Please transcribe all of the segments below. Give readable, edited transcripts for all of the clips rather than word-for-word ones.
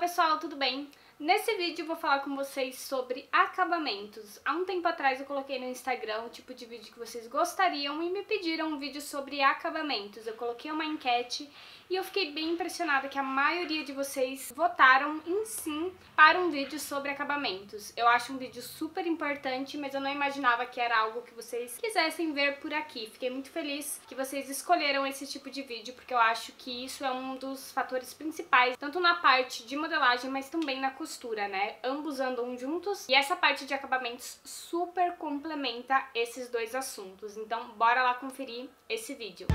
pessoal, tudo bem? Nesse vídeo eu vou falar com vocês sobre acabamentos. Há um tempo atrás eu coloquei no Instagram o tipo de vídeo que vocês gostariam e me pediram um vídeo sobre acabamentos. Eu coloquei uma enquete e eu fiquei bem impressionada que a maioria de vocês votaram em sim para um vídeo sobre acabamentos. Eu acho um vídeo super importante, mas eu não imaginava que era algo que vocês quisessem ver por aqui. Fiquei muito feliz que vocês escolheram esse tipo de vídeo, porque eu acho que isso é um dos fatores principais, tanto na parte de modelagem, mas também na costura, né? Ambos andam juntos e essa parte de acabamentos super complementa esses dois assuntos. Então, bora lá conferir esse vídeo.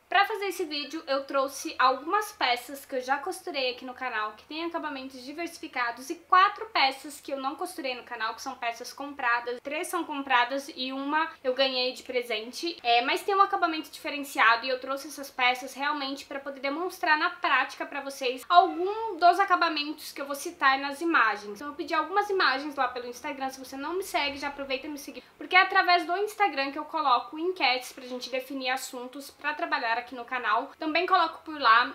Pra fazer esse vídeo, eu trouxe algumas peças que eu já costurei aqui no canal, que tem acabamentos diversificados, e 4 peças que eu não costurei no canal, que são peças compradas. 3 são compradas e uma eu ganhei de presente, mas tem um acabamento diferenciado e eu trouxe essas peças realmente pra poder demonstrar na prática pra vocês algum dos acabamentos que eu vou citar nas imagens. Então eu pedi algumas imagens lá pelo Instagram. Se você não me segue, já aproveita e me seguir, porque é através do Instagram que eu coloco enquetes pra gente definir assuntos pra trabalhar aqui no canal. Também coloco por lá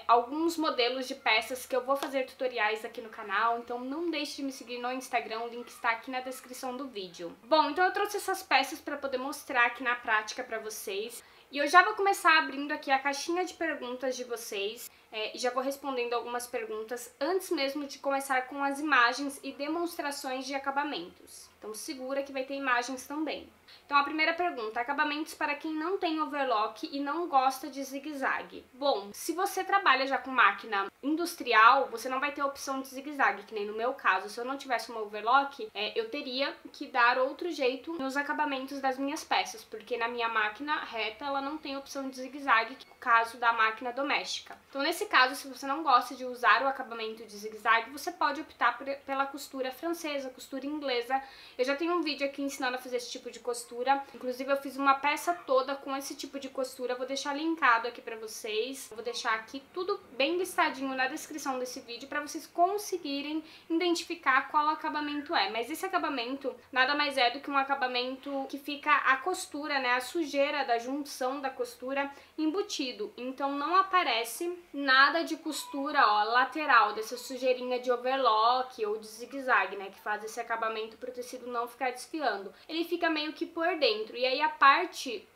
alguns modelos de peças que eu vou fazer tutoriais aqui no canal, então não deixe de me seguir no Instagram, o link está aqui na descrição do vídeo. Bom, então eu trouxe essas peças para poder mostrar aqui na prática para vocês. E eu já vou começar abrindo aqui a caixinha de perguntas de vocês e já vou respondendo algumas perguntas antes mesmo de começar com as imagens e demonstrações de acabamentos. Então segura que vai ter imagens também. Então a primeira pergunta: acabamentos para quem não tem overlock e não gosta de zigue-zague. Bom, se você trabalha já com máquina industrial, você não vai ter a opção de zigue-zague, que nem no meu caso. Se eu não tivesse uma overlock, eu teria que dar outro jeito nos acabamentos das minhas peças, porque na minha máquina reta ela não tem opção de zigue-zague, que é o caso da máquina doméstica. Então nesse caso, se você não gosta de usar o acabamento de zigue-zague, você pode optar pela costura francesa, costura inglesa. Eu já tenho um vídeo aqui ensinando a fazer esse tipo de costura, inclusive eu fiz uma peça toda com esse tipo de costura, vou deixar linkado aqui pra vocês, vou deixar aqui tudo bem listadinho na descrição desse vídeo pra vocês conseguirem identificar qual acabamento é. Mas esse acabamento nada mais é do que um acabamento que fica a costura, né, a sujeira da junção da costura embutido, então não aparece nada de costura, ó, lateral, dessa sujeirinha de overlock ou de zigue-zague, né, que faz esse acabamento pro tecido não ficar desfiando. Ele fica meio que por dentro, e aí a parte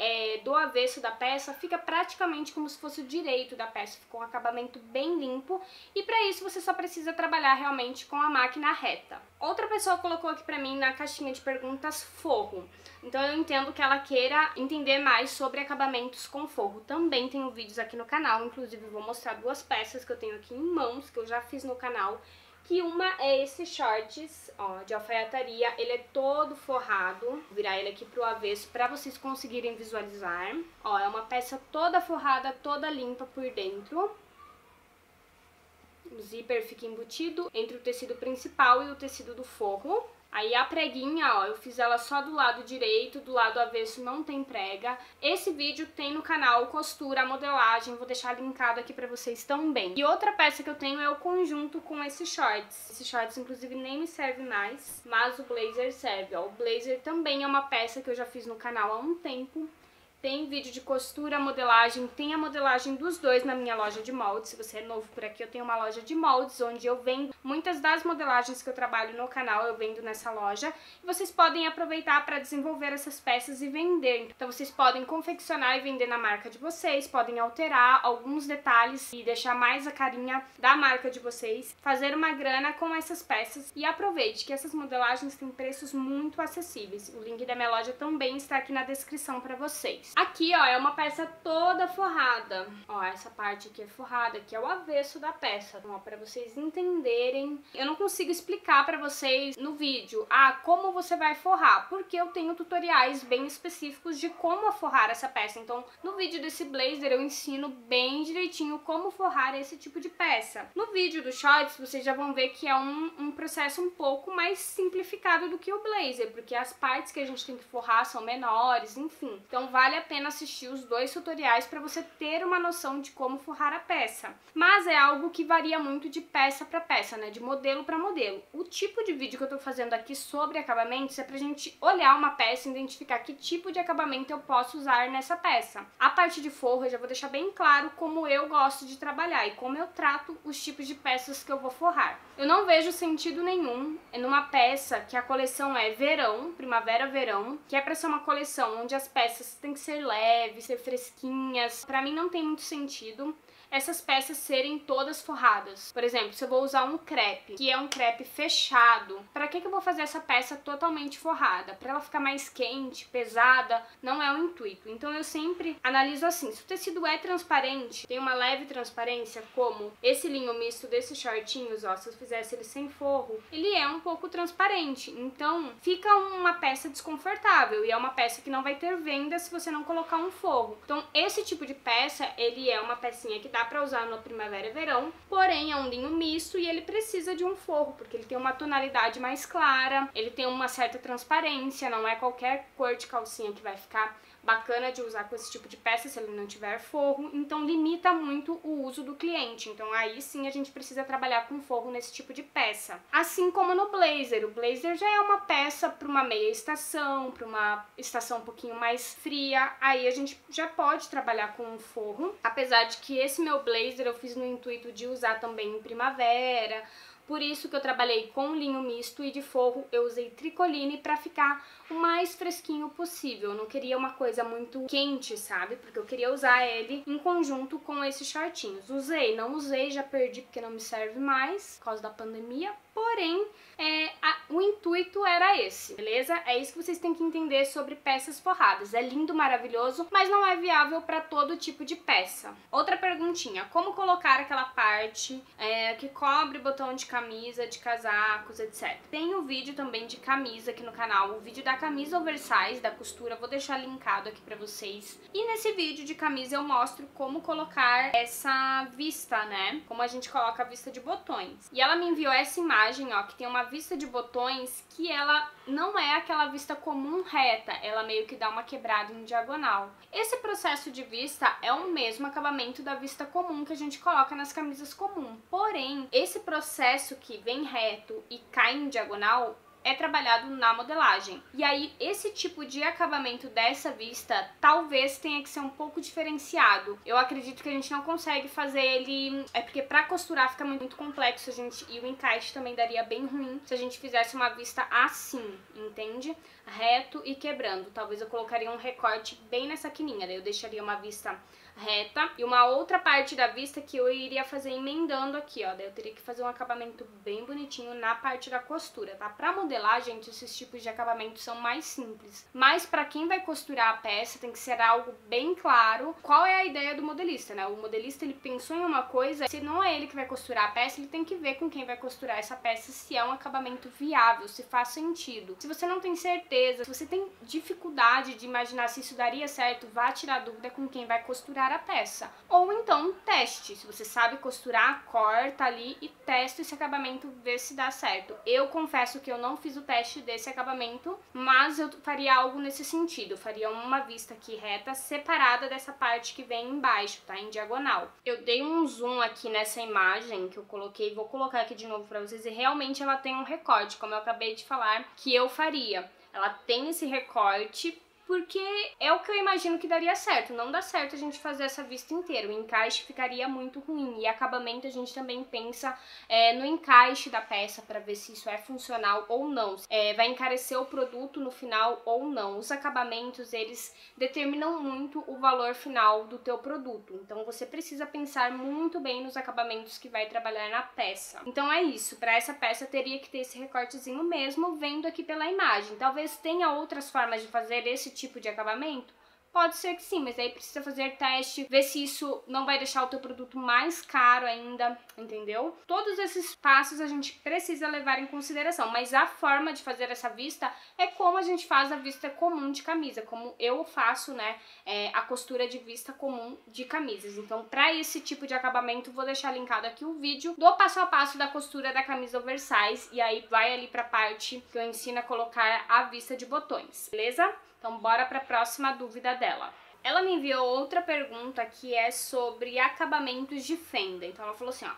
do avesso da peça fica praticamente como se fosse o direito da peça, fica um acabamento bem limpo, e para isso você só precisa trabalhar realmente com a máquina reta. Outra pessoa colocou aqui pra mim na caixinha de perguntas forro, então eu entendo que ela queira entender mais sobre acabamentos com forro. Também tenho vídeos aqui no canal, inclusive vou mostrar 2 peças que eu tenho aqui em mãos, que eu já fiz no canal, que uma é esse shorts, ó, de alfaiataria. Ele é todo forrado, vou virar ele aqui pro avesso pra vocês conseguirem visualizar. Ó, é uma peça toda forrada, toda limpa por dentro. O zíper fica embutido entre o tecido principal e o tecido do forro. Aí a preguinha, ó, eu fiz ela só do lado direito, do lado avesso não tem prega. Esse vídeo tem no canal costura, modelagem, vou deixar linkado aqui pra vocês também. E outra peça que eu tenho é o conjunto com esses shorts. Esses shorts, inclusive, nem me serve mais, mas o blazer serve, ó. O blazer também é uma peça que eu já fiz no canal há um tempo. Tem vídeo de costura, modelagem, tem a modelagem dos dois na minha loja de moldes. Se você é novo por aqui, eu tenho uma loja de moldes onde eu vendo muitas das modelagens que eu trabalho no canal, eu vendo nessa loja. E vocês podem aproveitar para desenvolver essas peças e vender. Então vocês podem confeccionar e vender na marca de vocês, podem alterar alguns detalhes e deixar mais a carinha da marca de vocês, fazer uma grana com essas peças. E aproveite que essas modelagens têm preços muito acessíveis. O link da minha loja também está aqui na descrição para vocês. Aqui, ó, é uma peça toda forrada. Ó, essa parte aqui é forrada, que é o avesso da peça. Então, ó, pra vocês entenderem. Eu não consigo explicar pra vocês no vídeo, como você vai forrar, porque eu tenho tutoriais bem específicos de como forrar essa peça. Então, no vídeo desse blazer, eu ensino bem direitinho como forrar esse tipo de peça. No vídeo do shorts, vocês já vão ver que é um processo um pouco mais simplificado do que o blazer, porque as partes que a gente tem que forrar são menores, enfim. Então, vale vale a pena assistir os 2 tutoriais para você ter uma noção de como forrar a peça. Mas é algo que varia muito de peça para peça, né? De modelo para modelo. O tipo de vídeo que eu tô fazendo aqui sobre acabamentos é pra gente olhar uma peça e identificar que tipo de acabamento eu posso usar nessa peça. A parte de forro eu já vou deixar bem claro como eu gosto de trabalhar e como eu trato os tipos de peças que eu vou forrar. Eu não vejo sentido nenhum numa peça que a coleção é verão, primavera-verão, que é pra ser uma coleção onde as peças têm que ser leves, ser fresquinhas. Pra mim não tem muito sentido essas peças serem todas forradas. Por exemplo, se eu vou usar um crepe, que é um crepe fechado, pra que eu vou fazer essa peça totalmente forrada? Pra ela ficar mais quente, pesada, não é o intuito. Então eu sempre analiso assim, se o tecido é transparente, tem uma leve transparência, como esse linho misto desses shortinhos, ó, se eu fizesse ele sem forro, ele é um pouco transparente, então fica uma peça desconfortável e é uma peça que não vai ter venda se você não colocar um forro. Então esse tipo de peça, ele é uma pecinha que dá pra usar no primavera e verão, porém é um linho misto e ele precisa de um forro, porque ele tem uma tonalidade mais clara, ele tem uma certa transparência, não é qualquer cor de calcinha que vai ficar bacana de usar com esse tipo de peça se ele não tiver forro, então limita muito o uso do cliente. Então aí sim a gente precisa trabalhar com forro nesse tipo de peça. Assim como no blazer, o blazer já é uma peça para uma meia estação, para uma estação um pouquinho mais fria, aí a gente já pode trabalhar com um forro, apesar de que esse meu blazer eu fiz no intuito de usar também em primavera. Por isso que eu trabalhei com linho misto e de forro eu usei tricoline pra ficar o mais fresquinho possível. Eu não queria uma coisa muito quente, sabe? Porque eu queria usar ele em conjunto com esses shortinhos. Usei, não usei, já perdi porque não me serve mais por causa da pandemia. Porém, o intuito era esse, beleza? É isso que vocês têm que entender sobre peças forradas. É lindo, maravilhoso, mas não é viável para todo tipo de peça. Outra perguntinha, como colocar aquela parte que cobre botão de camisa, de casacos, etc. Tem um vídeo também de camisa aqui no canal, o vídeo da camisa oversize, da costura, vou deixar linkado aqui pra vocês. E nesse vídeo de camisa eu mostro como colocar essa vista, né? Como a gente coloca a vista de botões. E ela me enviou essa imagem, ó, que tem uma vista de botões que ela não é aquela vista comum reta, ela meio que dá uma quebrada em diagonal. Esse processo de vista é o mesmo acabamento da vista comum que a gente coloca nas camisas comum. Porém, esse processo que vem reto e cai em diagonal é trabalhado na modelagem. E aí, esse tipo de acabamento dessa vista talvez tenha que ser um pouco diferenciado. Eu acredito que a gente não consegue fazer ele... É porque pra costurar fica muito complexo, e o encaixe também daria bem ruim se a gente fizesse uma vista assim, entende? Reto e quebrando. Talvez eu colocaria um recorte bem nessa quininha, daí eu deixaria uma vista reta e uma outra parte da vista que eu iria fazer emendando aqui, ó. Daí eu teria que fazer um acabamento bem bonitinho na parte da costura, tá? Pra modelar, gente, esses tipos de acabamento são mais simples. Mas pra quem vai costurar a peça, tem que ser algo bem claro. Qual é a ideia do modelista, né? O modelista, ele pensou em uma coisa, se não é ele que vai costurar a peça, ele tem que ver com quem vai costurar essa peça se é um acabamento viável, se faz sentido. Se você não tem certeza, se você tem dificuldade de imaginar se isso daria certo, vá tirar dúvida com quem vai costurar a peça. Ou então teste, se você sabe costurar, corta ali e testa esse acabamento, vê se dá certo. Eu confesso que eu não fiz o teste desse acabamento, mas eu faria algo nesse sentido, eu faria uma vista aqui reta, separada dessa parte que vem embaixo, tá? Em diagonal. Eu dei um zoom aqui nessa imagem que eu coloquei, vou colocar aqui de novo pra vocês, e realmente ela tem um recorte, como eu acabei de falar, que eu faria. Ela tem esse recorte porque é o que eu imagino que daria certo. Não dá certo a gente fazer essa vista inteira, o encaixe ficaria muito ruim. E acabamento a gente também pensa no encaixe da peça para ver se isso é funcional ou não. Vai encarecer o produto no final ou não. Os acabamentos, eles determinam muito o valor final do teu produto. Então você precisa pensar muito bem nos acabamentos que vai trabalhar na peça. Então é isso, para essa peça teria que ter esse recortezinho mesmo, vendo aqui pela imagem. Talvez tenha outras formas de fazer esse tipo de acabamento? Pode ser que sim, mas aí precisa fazer teste, ver se isso não vai deixar o teu produto mais caro ainda, entendeu? Todos esses passos a gente precisa levar em consideração, mas a forma de fazer essa vista é como a gente faz a vista comum de camisa, como eu faço, né, a costura de vista comum de camisas. Então, para esse tipo de acabamento, vou deixar linkado aqui o vídeo do passo a passo da costura da camisa oversize, e aí vai ali pra parte que eu ensino a colocar a vista de botões, beleza? Então bora para a próxima dúvida dela. Ela me enviou outra pergunta que é sobre acabamentos de fenda. Então ela falou assim, ó.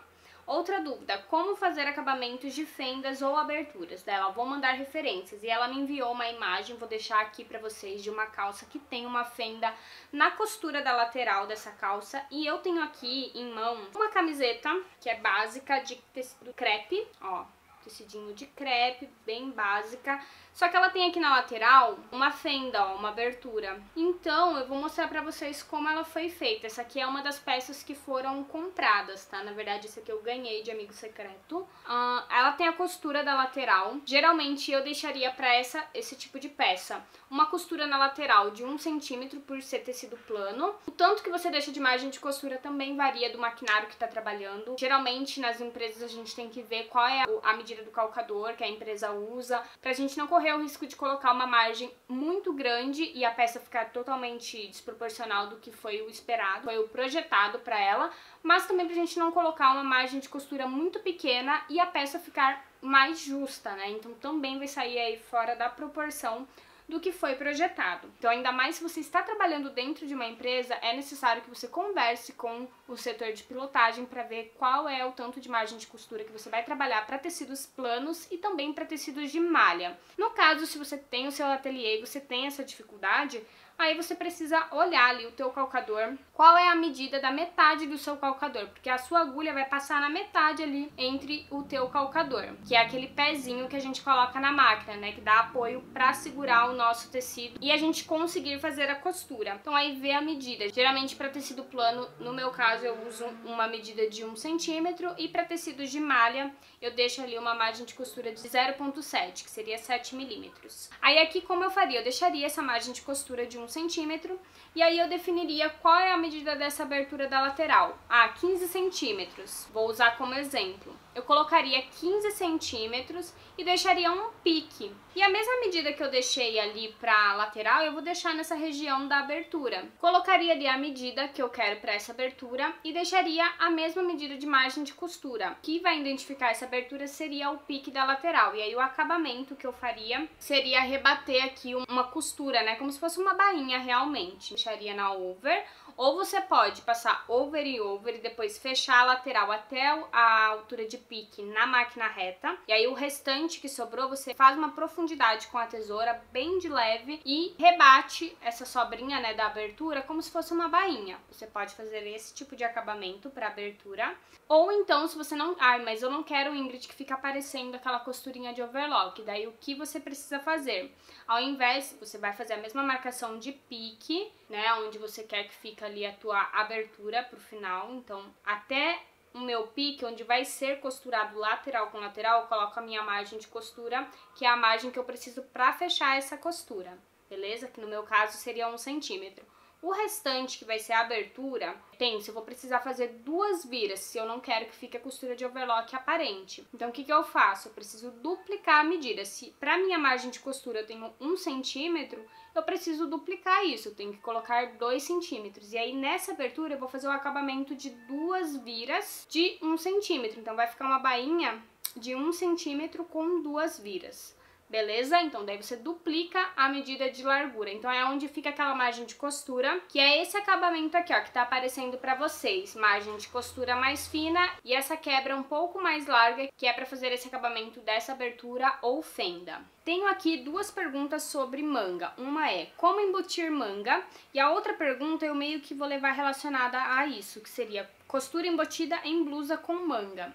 Outra dúvida, como fazer acabamentos de fendas ou aberturas dela? Vou mandar referências. E ela me enviou uma imagem, vou deixar aqui pra vocês, de uma calça que tem uma fenda na costura da lateral dessa calça. E eu tenho aqui em mão uma camiseta, que é básica, de tecido crepe, ó. Tecidinho de crepe, bem básica. Só que ela tem aqui na lateral uma fenda, ó, uma abertura. Então, eu vou mostrar pra vocês como ela foi feita. Essa aqui é uma das peças que foram compradas, tá? Na verdade, essa aqui eu ganhei de amigo secreto. Ela tem a costura da lateral. Geralmente, eu deixaria pra esse tipo de peça uma costura na lateral de 1 centímetro por ser tecido plano. O tanto que você deixa de margem de costura também varia do maquinário que tá trabalhando. Geralmente, nas empresas, a gente tem que ver qual é a medida do calcador que a empresa usa, pra gente não correr o risco de colocar uma margem muito grande e a peça ficar totalmente desproporcional do que foi o esperado, foi o projetado pra ela, mas também pra gente não colocar uma margem de costura muito pequena e a peça ficar mais justa, né? Então também vai sair aí fora da proporção do que foi projetado. Então, ainda mais se você está trabalhando dentro de uma empresa, é necessário que você converse com o setor de pilotagem para ver qual é o tanto de margem de costura que você vai trabalhar para tecidos planos e também para tecidos de malha. No caso, se você tem o seu ateliê e você tem essa dificuldade, aí você precisa olhar ali o teu calcador, qual é a medida da metade do seu calcador, porque a sua agulha vai passar na metade ali entre o teu calcador, que é aquele pezinho que a gente coloca na máquina, né, que dá apoio para segurar o nosso tecido e a gente conseguir fazer a costura. Então aí vê a medida. Geralmente para tecido plano, no meu caso eu uso uma medida de 1 centímetro e para tecidos de malha eu deixo ali uma margem de costura de 0,7, que seria 7 milímetros. Aí aqui como eu faria? Eu deixaria essa margem de costura de 1 centímetro e aí eu definiria qual é a medida dessa abertura da lateral. 15 centímetros. Vou usar como exemplo. Eu colocaria 15 centímetros e deixaria um pique. E a mesma medida que eu deixei ali pra lateral, eu vou deixar nessa região da abertura. Colocaria ali a medida que eu quero para essa abertura e deixaria a mesma medida de margem de costura. O que vai identificar essa abertura seria o pique da lateral. E aí o acabamento que eu faria seria rebater aqui uma costura, né? Como se fosse uma bainha realmente. Deixaria na over. Ou você pode passar over e depois fechar a lateral até a altura de pique na máquina reta. E aí o restante que sobrou, você faz uma profundidade com a tesoura bem de leve e rebate essa sobrinha, né, da abertura como se fosse uma bainha. Você pode fazer esse tipo de acabamento para abertura. Ou então, se você não... mas eu não quero, Ingrid, que fica aparecendo aquela costurinha de overlock. Daí o que você precisa fazer? Ao invés, você vai fazer a mesma marcação de pique, né, onde você quer que fique ali a tua abertura pro final. Então, até o meu pique, onde vai ser costurado lateral com lateral, eu coloco a minha margem de costura, que é a margem que eu preciso para fechar essa costura, beleza? Que no meu caso seria 1 centímetro. O restante, que vai ser a abertura, eu vou precisar fazer 2 viras, se eu não quero que fique a costura de overlock aparente. Então, o que eu faço? Eu preciso duplicar a medida. Se para minha margem de costura eu tenho 1 centímetro, eu preciso duplicar isso. Eu tenho que colocar 2 centímetros. E aí, nessa abertura, eu vou fazer o acabamento de 2 viras de 1 centímetro. Então, vai ficar uma bainha de 1 centímetro com 2 viras. Beleza? Então, daí você duplica a medida de largura. Então, é onde fica aquela margem de costura, que é esse acabamento aqui, ó, que tá aparecendo pra vocês. Margem de costura mais fina e essa quebra um pouco mais larga, que é pra fazer esse acabamento dessa abertura ou fenda. Tenho aqui 2 perguntas sobre manga. Uma é como embutir manga e a outra pergunta eu meio que vou levar relacionada a isso, que seria costura embutida em blusa com manga.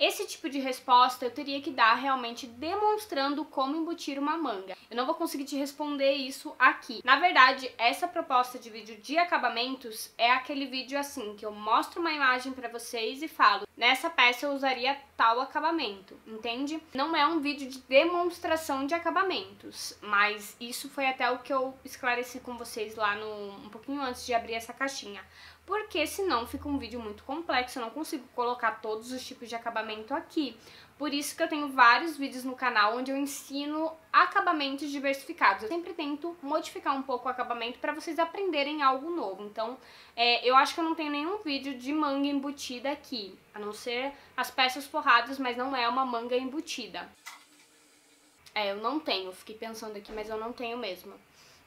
Esse tipo de resposta eu teria que dar realmente demonstrando como embutir uma manga. Eu não vou conseguir te responder isso aqui. Na verdade, essa proposta de vídeo de acabamentos é aquele vídeo assim, que eu mostro uma imagem pra vocês e falo, nessa peça eu usaria tal acabamento, entende? Não é um vídeo de demonstração de acabamentos, mas isso foi até o que eu esclareci com vocês lá um pouquinho antes de abrir essa caixinha. Porque senão fica um vídeo muito complexo, eu não consigo colocar todos os tipos de acabamento aqui. Por isso que eu tenho vários vídeos no canal onde eu ensino acabamentos diversificados. Eu sempre tento modificar um pouco o acabamento para vocês aprenderem algo novo. Então, eu acho que eu não tenho nenhum vídeo de manga embutida aqui, a não ser as peças forradas, mas não é uma manga embutida. Eu não tenho, fiquei pensando aqui, mas eu não tenho mesmo.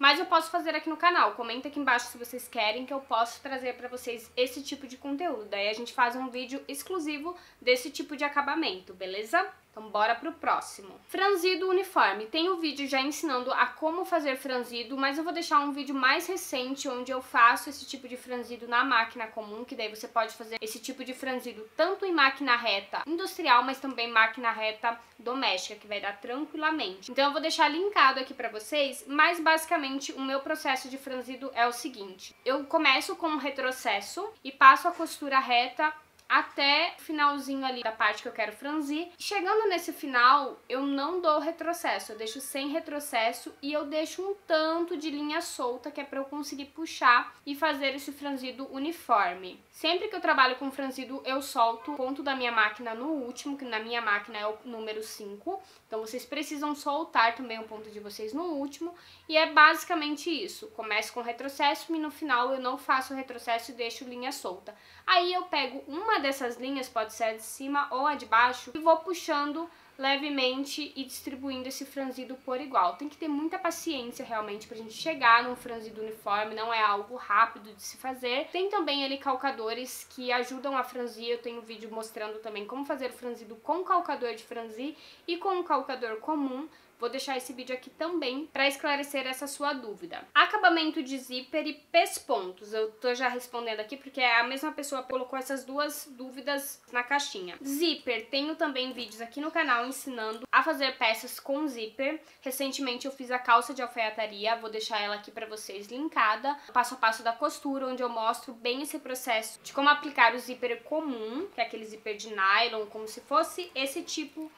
mas eu posso fazer aqui no canal. Comenta aqui embaixo se vocês querem que eu possa trazer pra vocês esse tipo de conteúdo. Daí a gente faz um vídeo exclusivo desse tipo de acabamento, beleza? Então bora pro próximo. Franzido uniforme. Tem um vídeo já ensinando a como fazer franzido, mas eu vou deixar um vídeo mais recente onde eu faço esse tipo de franzido na máquina comum, que daí você pode fazer esse tipo de franzido tanto em máquina reta industrial, mas também máquina reta doméstica, que vai dar tranquilamente. Então eu vou deixar linkado aqui pra vocês, mas basicamente o meu processo de franzido é o seguinte. Eu começo com um retrocesso e passo a costura reta até o finalzinho ali da parte que eu quero franzir. Chegando nesse final, eu não dou retrocesso, eu deixo sem retrocesso e eu deixo um tanto de linha solta, que é para eu conseguir puxar e fazer esse franzido uniforme. Sempre que eu trabalho com franzido, eu solto o ponto da minha máquina no último, que na minha máquina é o número 5. Então vocês precisam soltar também o ponto de vocês no último. E é basicamente isso. Começo com retrocesso e no final eu não faço retrocesso e deixo linha solta. Aí eu pego uma dessas linhas, pode ser a de cima ou a de baixo, e vou puxando levemente e distribuindo esse franzido por igual. Tem que ter muita paciência realmente pra gente chegar num franzido uniforme, não é algo rápido de se fazer. Tem também ali calcadores que ajudam a franzir, eu tenho um vídeo mostrando também como fazer o franzido com calcador de franzir e com um calcador comum. Vou deixar esse vídeo aqui também para esclarecer essa sua dúvida. Acabamento de zíper e pespontos. Eu tô já respondendo aqui porque a mesma pessoa colocou essas duas dúvidas na caixinha. Zíper, tenho também vídeos aqui no canal ensinando a fazer peças com zíper. Recentemente eu fiz a calça de alfaiataria, vou deixar ela aqui para vocês linkada. Passo a passo da costura, onde eu mostro bem esse processo de como aplicar o zíper comum, que é aquele zíper de nylon, como se fosse esse tipo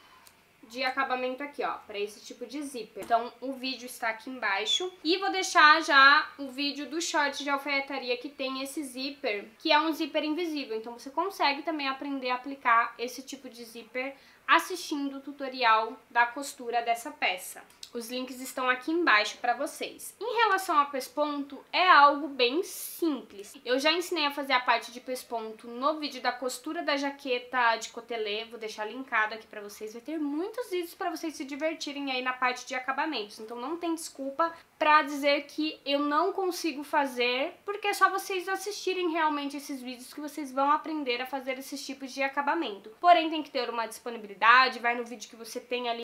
de acabamento aqui, ó, para esse tipo de zíper. Então, o vídeo está aqui embaixo. E vou deixar já o vídeo do short de alfaiataria que tem esse zíper, que é um zíper invisível. Então, você consegue também aprender a aplicar esse tipo de zíper assistindo o tutorial da costura dessa peça. Os links estão aqui embaixo para vocês. Em relação ao pesponto, é algo bem simples. Eu já ensinei a fazer a parte de pesponto no vídeo da costura da jaqueta de cotelê. Vou deixar linkado aqui para vocês. Vai ter muitos vídeos para vocês se divertirem aí na parte de acabamentos. Então não tem desculpa para dizer que eu não consigo fazer, porque é só vocês assistirem realmente esses vídeos que vocês vão aprender a fazer esses tipos de acabamento. Porém, tem que ter uma disponibilidade, vai no vídeo que você tem ali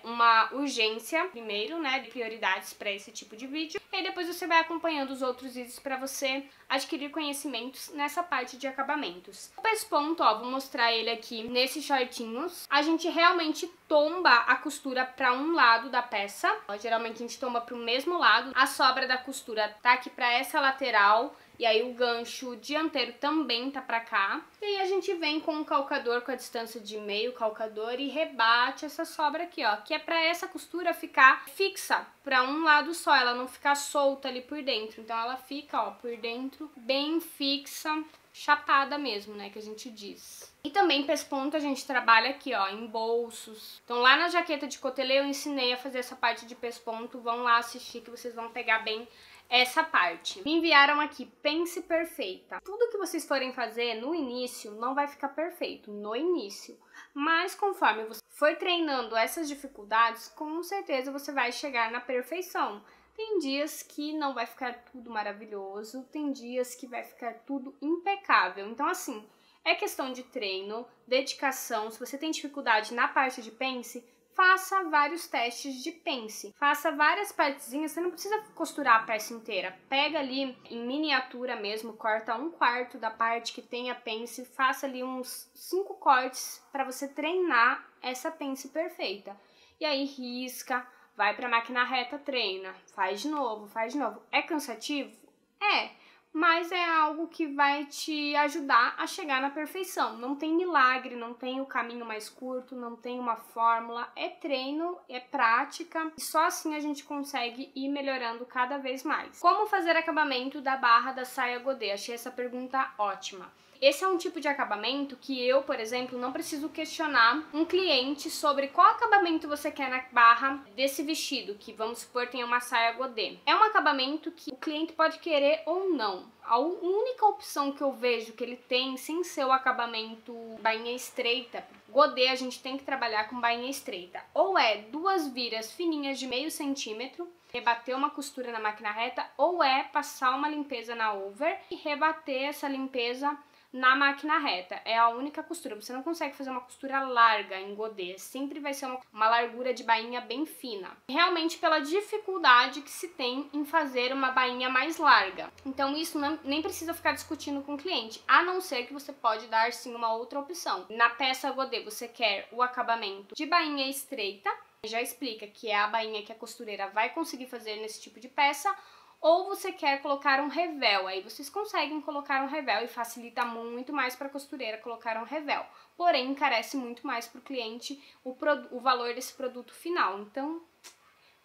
uma urgência, primeiro, né, de prioridades para esse tipo de vídeo, e aí depois você vai acompanhando os outros vídeos para você adquirir conhecimentos nessa parte de acabamentos. O pesponto, ó, vou mostrar ele aqui nesses shortinhos. A gente realmente tomba a costura para um lado da peça, ó, geralmente a gente tomba para o mesmo lado. A sobra da costura tá aqui para essa lateral, e aí o gancho dianteiro também tá pra cá. E aí a gente vem com o calcador com a distância de meio calcador e rebate essa sobra aqui, ó, que é pra essa costura ficar fixa pra um lado só, ela não ficar solta ali por dentro. Então ela fica, ó, por dentro bem fixa, chapada mesmo, né, que a gente diz. E também pesponto a gente trabalha aqui, ó, em bolsos. Então lá na jaqueta de cotelê eu ensinei a fazer essa parte de pesponto, vão lá assistir que vocês vão pegar bem essa parte. Me enviaram aqui, pence perfeita. Tudo que vocês forem fazer no início não vai ficar perfeito, no início. Mas conforme você for treinando essas dificuldades, com certeza você vai chegar na perfeição. Tem dias que não vai ficar tudo maravilhoso, tem dias que vai ficar tudo impecável. Então assim, é questão de treino, dedicação. Se você tem dificuldade na parte de pence, faça vários testes de pence. Faça várias partezinhas, você não precisa costurar a peça inteira. Pega ali em miniatura mesmo, corta 1/4 da parte que tem a pence, faça ali uns 5 cortes para você treinar essa pence perfeita. E aí risca, vai pra máquina reta, treina, faz de novo, faz de novo. É cansativo? É. Mas é algo que vai te ajudar a chegar na perfeição. Não tem milagre, não tem o caminho mais curto, não tem uma fórmula. É treino, é prática e só assim a gente consegue ir melhorando cada vez mais. Como fazer acabamento da barra da saia godê? Achei essa pergunta ótima. Esse é um tipo de acabamento que eu, por exemplo, não preciso questionar um cliente sobre qual acabamento você quer na barra desse vestido, que vamos supor tem uma saia godê. É um acabamento que o cliente pode querer ou não. A única opção que eu vejo que ele tem, sem ser o acabamento bainha estreita, godê a gente tem que trabalhar com bainha estreita. Ou é 2 viras fininhas de meio centímetro, rebater uma costura na máquina reta ou é passar uma limpeza na over e rebater essa limpeza na máquina reta. É a única costura. Você não consegue fazer uma costura larga em godê. Sempre vai ser uma largura de bainha bem fina. Realmente pela dificuldade que se tem em fazer uma bainha mais larga. Então isso nem precisa ficar discutindo com o cliente. A não ser que você pode dar sim uma outra opção. Na peça godê você quer o acabamento de bainha estreita. Já explica que é a bainha que a costureira vai conseguir fazer nesse tipo de peça. Ou você quer colocar um revel, aí vocês conseguem colocar um revel e facilita muito mais para a costureira colocar um revel. Porém, encarece muito mais para o cliente o valor desse produto final. Então,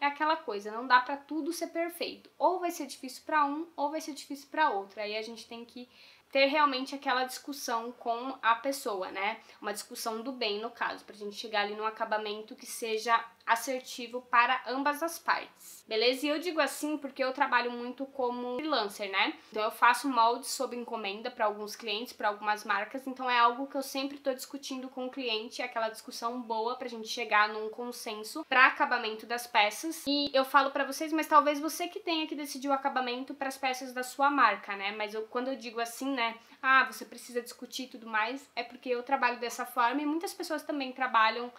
é aquela coisa, não dá para tudo ser perfeito. Ou vai ser difícil para um, ou vai ser difícil para outro. Aí a gente tem que ter realmente aquela discussão com a pessoa, né? Uma discussão do bem, no caso, pra gente chegar ali num acabamento que seja assertivo para ambas as partes, beleza? E eu digo assim porque eu trabalho muito como freelancer, né? Então eu faço moldes sob encomenda para alguns clientes, para algumas marcas, então é algo que eu sempre tô discutindo com o cliente, aquela discussão boa pra gente chegar num consenso para acabamento das peças. E eu falo pra vocês, mas talvez você que tenha que decidir o acabamento para as peças da sua marca, né? Mas quando eu digo assim, né? Ah, você precisa discutir e tudo mais, é porque eu trabalho dessa forma e muitas pessoas também trabalham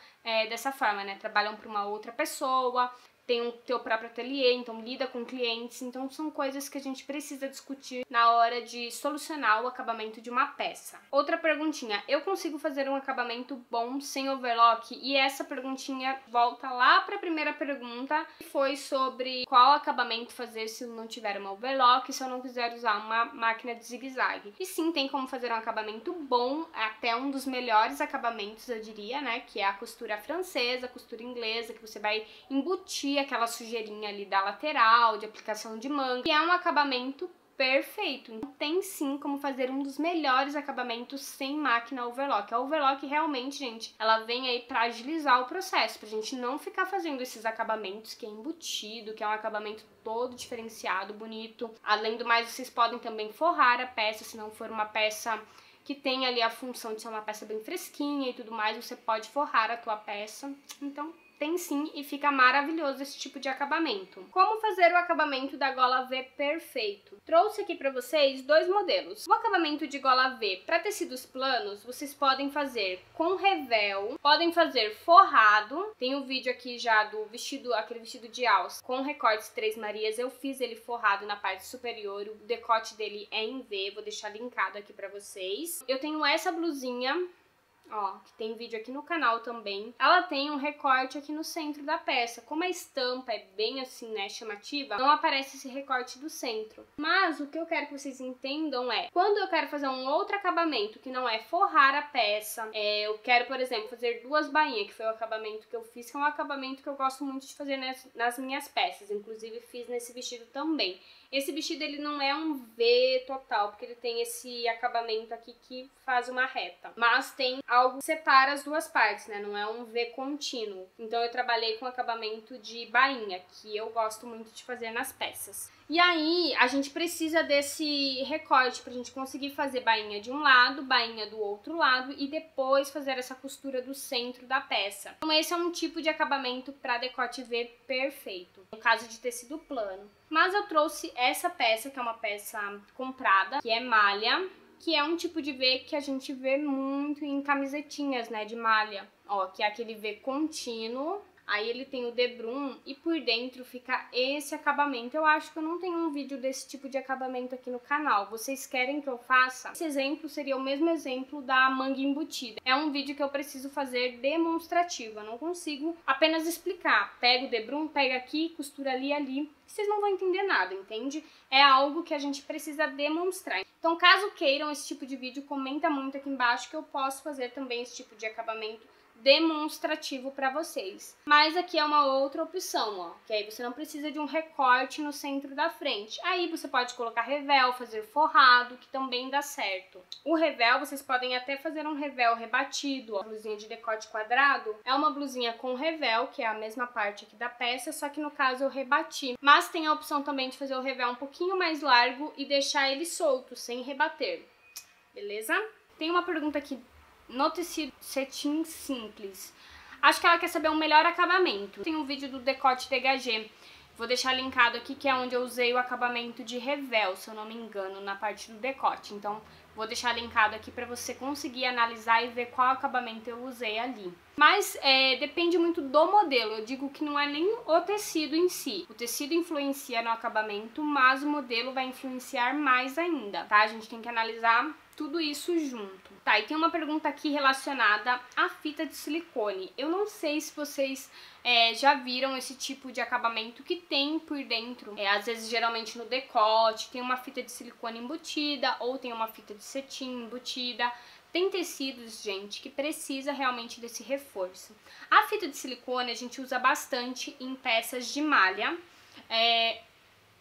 dessa forma, né? Trabalham para uma outra pessoa, tem o teu próprio ateliê, então lida com clientes, então são coisas que a gente precisa discutir na hora de solucionar o acabamento de uma peça. Outra perguntinha, eu consigo fazer um acabamento bom sem overlock? E essa perguntinha volta lá para a primeira pergunta, que foi sobre qual acabamento fazer se não tiver uma overlock, se eu não quiser usar uma máquina de zigue-zague. E sim, tem como fazer um acabamento bom, até um dos melhores acabamentos, eu diria, né, que é a costura francesa, a costura inglesa, que você vai embutir aquela sujeirinha ali da lateral, de aplicação de manga, que é um acabamento perfeito. Então, tem sim como fazer um dos melhores acabamentos sem máquina overlock. A overlock realmente, gente, ela vem aí pra agilizar o processo, pra gente não ficar fazendo esses acabamentos que é embutido, que é um acabamento todo diferenciado, bonito. Além do mais, vocês podem também forrar a peça, se não for uma peça que tem ali a função de ser uma peça bem fresquinha e tudo mais, você pode forrar a tua peça. Então, tem sim e fica maravilhoso esse tipo de acabamento. Como fazer o acabamento da gola V perfeito? Trouxe aqui para vocês dois modelos. O acabamento de gola V para tecidos planos, vocês podem fazer com revel, podem fazer forrado. Tem um vídeo aqui já do vestido, aquele vestido de alça com recortes Três Marias. Eu fiz ele forrado na parte superior, o decote dele é em V, vou deixar linkado aqui para vocês. Eu tenho essa blusinha, ó, que tem vídeo aqui no canal também. Ela tem um recorte aqui no centro da peça. Como a estampa é bem assim, né, chamativa, não aparece esse recorte do centro. Mas o que eu quero que vocês entendam é, quando eu quero fazer um outro acabamento que não é forrar a peça, eu quero, por exemplo, fazer duas bainhas, que foi o acabamento que eu fiz, que é um acabamento que eu gosto muito de fazer nas minhas peças. Inclusive fiz nesse vestido também. Esse vestido ele não é um V total, porque ele tem esse acabamento aqui que faz uma reta. Mas tem algo que separa as duas partes, né? Não é um V contínuo. Então eu trabalhei com acabamento de bainha, que eu gosto muito de fazer nas peças. E aí a gente precisa desse recorte pra gente conseguir fazer bainha de um lado, bainha do outro lado e depois fazer essa costura do centro da peça. Então esse é um tipo de acabamento para decote V perfeito, no caso de tecido plano. Mas eu trouxe essa peça, que é uma peça comprada, que é malha, que é um tipo de V que a gente vê muito em camisetinhas, né, de malha. Ó, que é aquele V contínuo. Aí ele tem o debrum e por dentro fica esse acabamento. Eu acho que eu não tenho um vídeo desse tipo de acabamento aqui no canal. Vocês querem que eu faça? Esse exemplo seria o mesmo exemplo da manga embutida. É um vídeo que eu preciso fazer demonstrativo. Eu não consigo apenas explicar. Pega o debrum, pega aqui, costura ali e ali. Vocês não vão entender nada, entende? É algo que a gente precisa demonstrar. Então, caso queiram esse tipo de vídeo, comenta muito aqui embaixo que eu posso fazer também esse tipo de acabamento demonstrativo para vocês. Mas aqui é uma outra opção, ó, que aí você não precisa de um recorte no centro da frente. Aí você pode colocar revel, fazer forrado, que também dá certo. O revel, vocês podem até fazer um revel rebatido, ó. A blusinha de decote quadrado é uma blusinha com revel, que é a mesma parte aqui da peça, só que no caso eu rebati. Mas tem a opção também de fazer o revel um pouquinho mais largo e deixar ele solto, sem rebater. Beleza? Tem uma pergunta aqui no tecido cetim simples. Acho que ela quer saber um melhor acabamento. Tem um vídeo do decote degagê. Vou deixar linkado aqui, que é onde eu usei o acabamento de revel, se eu não me engano, na parte do decote. Então, vou deixar linkado aqui para você conseguir analisar e ver qual acabamento eu usei ali. Mas depende muito do modelo, eu digo que não é nem o tecido em si. O tecido influencia no acabamento, mas o modelo vai influenciar mais ainda, tá? A gente tem que analisar tudo isso junto. Tá, e tem uma pergunta aqui relacionada à fita de silicone. Eu não sei se vocês já viram esse tipo de acabamento que tem por dentro. Às vezes, geralmente no decote, tem uma fita de silicone embutida ou tem uma fita de cetim embutida. Tem tecidos, gente, que precisa realmente desse reforço. A fita de silicone a gente usa bastante em peças de malha,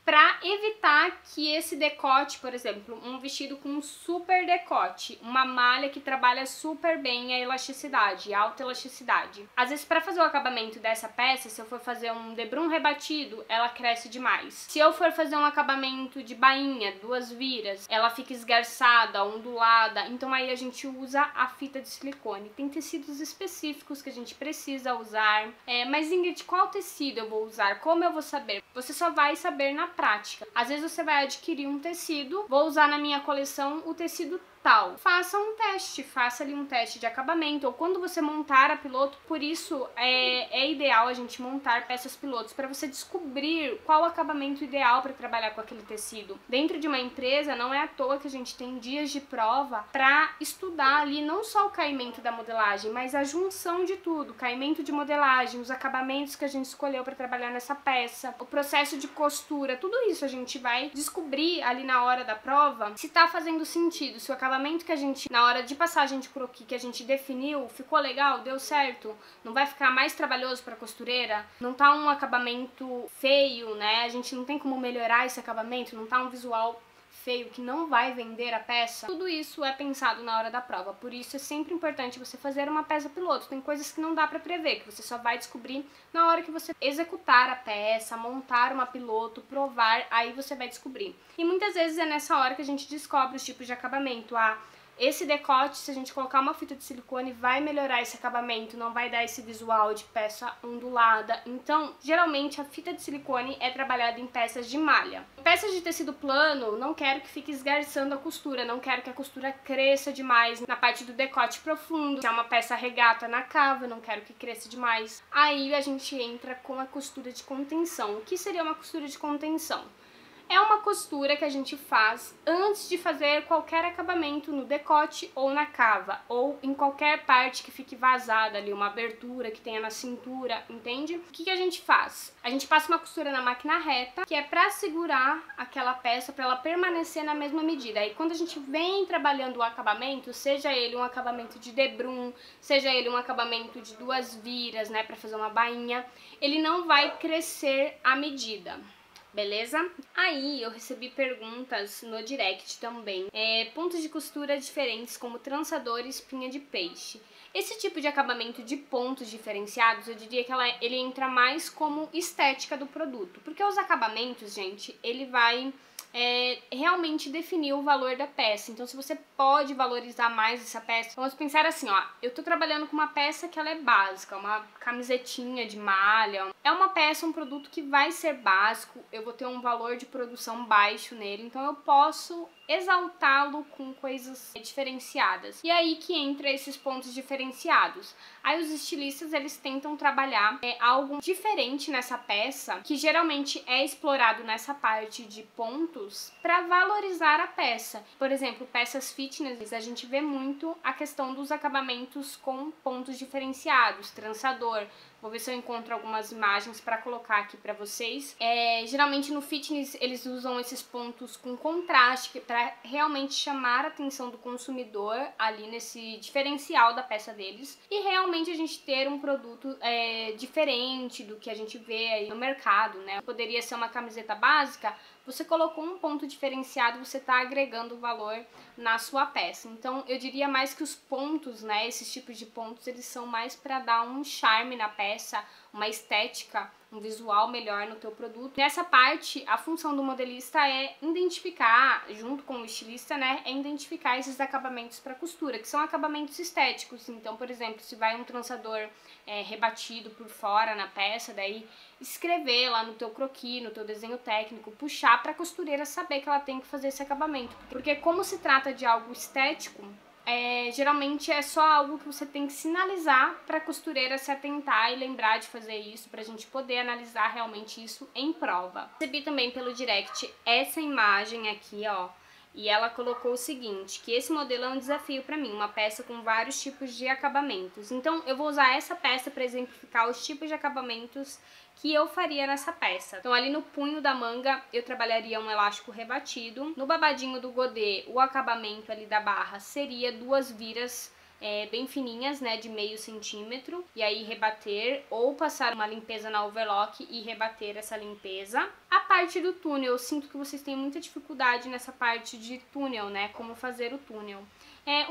para evitar que esse decote, por exemplo, um vestido com um super decote, uma malha que trabalha super bem a elasticidade, a alta elasticidade. Às vezes, para fazer o acabamento dessa peça, se eu for fazer um debrum rebatido, ela cresce demais. Se eu for fazer um acabamento de bainha, 2 viras, ela fica esgarçada, ondulada, então aí a gente usa a fita de silicone. Tem tecidos específicos que a gente precisa usar. Mas Ingrid, qual tecido eu vou usar? Como eu vou saber? Você só vai saber na prática. Às vezes você vai adquirir um tecido, vou usar na minha coleção o tecido tal. Faça um teste, faça ali um teste de acabamento, ou quando você montar a piloto, por isso é ideal a gente montar peças pilotos, para você descobrir qual o acabamento ideal para trabalhar com aquele tecido. Dentro de uma empresa, não é à toa que a gente tem dias de prova para estudar ali não só o caimento da modelagem, mas a junção de tudo, caimento de modelagem, os acabamentos que a gente escolheu para trabalhar nessa peça, o processo de costura, tudo isso a gente vai descobrir ali na hora da prova se tá fazendo sentido, se o acabamento que a gente, na hora de passagem de croquis que a gente definiu, ficou legal, deu certo, não vai ficar mais trabalhoso pra costureira, não tá um acabamento feio, né, a gente não tem como melhorar esse acabamento, não tá um visual feio que não vai vender a peça. Tudo isso é pensado na hora da prova, por isso é sempre importante você fazer uma peça piloto. Tem coisas que não dá pra prever, que você só vai descobrir na hora que você executar a peça, montar uma piloto, provar, aí você vai descobrir. E muitas vezes é nessa hora que a gente descobre os tipos de acabamento. Esse decote, se a gente colocar uma fita de silicone, vai melhorar esse acabamento, não vai dar esse visual de peça ondulada. Então, geralmente, a fita de silicone é trabalhada em peças de malha. Em peças de tecido plano, não quero que fique esgarçando a costura, não quero que a costura cresça demais na parte do decote profundo. Se é uma peça regata na cava, não quero que cresça demais. Aí a gente entra com a costura de contenção. O que seria uma costura de contenção? É uma costura que a gente faz antes de fazer qualquer acabamento no decote ou na cava, ou em qualquer parte que fique vazada ali, uma abertura que tenha na cintura, entende? O que a gente faz? A gente passa uma costura na máquina reta, que é pra segurar aquela peça, pra ela permanecer na mesma medida. Aí quando a gente vem trabalhando o acabamento, seja ele um acabamento de debrum, seja ele um acabamento de 2 viras, né, pra fazer uma bainha, ele não vai crescer à medida. Beleza? Aí eu recebi perguntas no direct também. Pontos de costura diferentes como trançador e espinha de peixe. Esse tipo de acabamento de pontos diferenciados, eu diria que ele entra mais como estética do produto. Porque os acabamentos, gente, ele vai realmente definir o valor da peça. Então, se você pode valorizar mais essa peça, vamos pensar assim, ó, eu tô trabalhando com uma peça que ela é básica, uma camisetinha de malha. É uma peça, um produto que vai ser básico, eu vou ter um valor de produção baixo nele, então eu posso exaltá-lo com coisas diferenciadas. E aí que entra esses pontos diferenciados. Aí os estilistas, eles tentam trabalhar algo diferente nessa peça, que geralmente é explorado nessa parte de pontos, para valorizar a peça. Por exemplo, peças fitness, a gente vê muito a questão dos acabamentos com pontos diferenciados, trançador. Vou ver se eu encontro algumas imagens para colocar aqui para vocês. Geralmente no fitness eles usam esses pontos com contraste para realmente chamar a atenção do consumidor ali nesse diferencial da peça deles. E realmente a gente ter um produto diferente do que a gente vê aí no mercado, né? Poderia ser uma camiseta básica, você colocou um ponto diferenciado, você está agregando valor na sua peça. Então, eu diria mais que os pontos, né, esses tipos de pontos, eles são mais para dar um charme na peça, uma estética, um visual melhor no teu produto. Nessa parte, a função do modelista é identificar, junto com o estilista, né, é identificar esses acabamentos para costura, que são acabamentos estéticos. Então, por exemplo, se vai um trançador rebatido por fora na peça, daí escrever lá no teu croquis, no teu desenho técnico, puxar para a costureira saber que ela tem que fazer esse acabamento. Porque como se trata de algo estético, geralmente é só algo que você tem que sinalizar para a costureira se atentar e lembrar de fazer isso, para a gente poder analisar realmente isso em prova. Recebi também pelo direct essa imagem aqui, ó, e ela colocou o seguinte, que esse modelo é um desafio para mim, uma peça com vários tipos de acabamentos. Então eu vou usar essa peça para exemplificar os tipos de acabamentos que eu faria nessa peça. Então ali no punho da manga eu trabalharia um elástico rebatido. No babadinho do godê, o acabamento ali da barra seria 2 viras bem fininhas, né, de meio centímetro, e aí rebater ou passar uma limpeza na overlock e rebater essa limpeza. A parte do túnel, eu sinto que vocês têm muita dificuldade nessa parte de túnel, né, como fazer o túnel.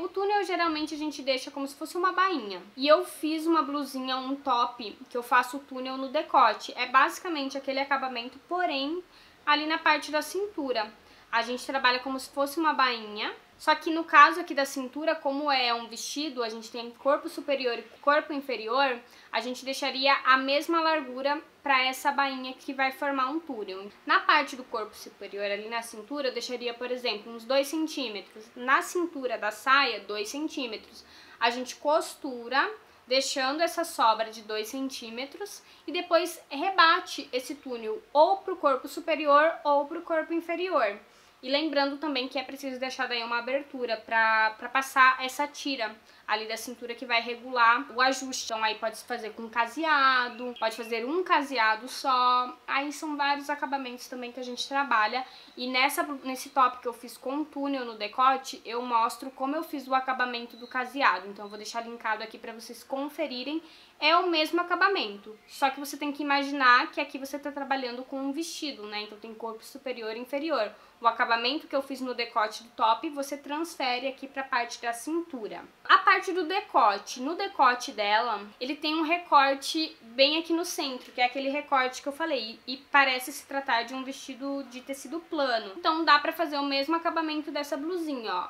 O túnel geralmente a gente deixa como se fosse uma bainha. E eu fiz uma blusinha, um top, que eu faço o túnel no decote. É basicamente aquele acabamento, porém, ali na parte da cintura. A gente trabalha como se fosse uma bainha. Só que no caso aqui da cintura, como é um vestido, a gente tem corpo superior e corpo inferior, a gente deixaria a mesma largura para essa bainha que vai formar um túnel. Na parte do corpo superior, ali na cintura, eu deixaria, por exemplo, uns 2 centímetros. Na cintura da saia, 2 centímetros. A gente costura, deixando essa sobra de 2 centímetros e depois rebate esse túnel ou para o corpo superior ou para o corpo inferior. E lembrando também que é preciso deixar daí uma abertura para passar essa tira ali da cintura que vai regular o ajuste. Então aí pode se fazer com caseado, pode fazer um caseado só. Aí são vários acabamentos também que a gente trabalha. E nesse top que eu fiz com túnel no decote, eu mostro como eu fiz o acabamento do caseado. Então eu vou deixar linkado aqui para vocês conferirem. É o mesmo acabamento, só que você tem que imaginar que aqui você está trabalhando com um vestido, né? Então tem corpo superior e inferior. O acabamento que eu fiz no decote do top, você transfere aqui para a parte da cintura. A parte do decote, no decote dela, ele tem um recorte bem aqui no centro, que é aquele recorte que eu falei, e parece se tratar de um vestido de tecido plano. Então dá para fazer o mesmo acabamento dessa blusinha, ó.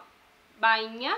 Bainha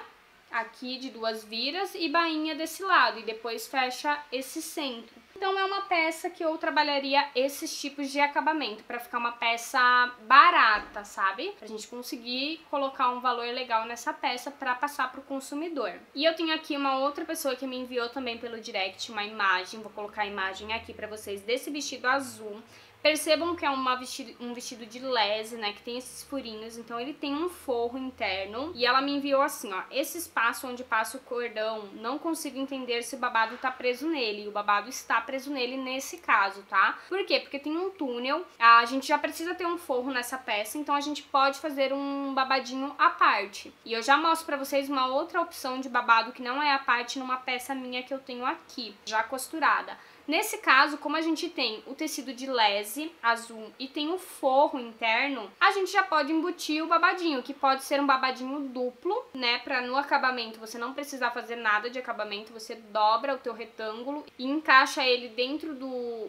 aqui de 2 viras e bainha desse lado, e depois fecha esse centro. Então é uma peça que eu trabalharia esses tipos de acabamento, pra ficar uma peça barata, sabe? Pra gente conseguir colocar um valor legal nessa peça pra passar pro consumidor. E eu tenho aqui uma outra pessoa que me enviou também pelo direct uma imagem, vou colocar a imagem aqui pra vocês, desse vestido azul. Percebam que é um vestido de lese, né, que tem esses furinhos, então ele tem um forro interno. E ela me enviou assim, ó, esse espaço onde passa o cordão, não consigo entender se o babado tá preso nele. E o babado está preso nele nesse caso, tá? Por quê? Porque tem um túnel, a gente já precisa ter um forro nessa peça, então a gente pode fazer um babadinho à parte. E eu já mostro pra vocês uma outra opção de babado que não é à parte numa peça minha que eu tenho aqui, já costurada. Nesse caso, como a gente tem o tecido de lese azul e tem o forro interno, a gente já pode embutir o babadinho, que pode ser um babadinho duplo, né, pra no acabamento você não precisar fazer nada de acabamento, você dobra o teu retângulo e encaixa ele dentro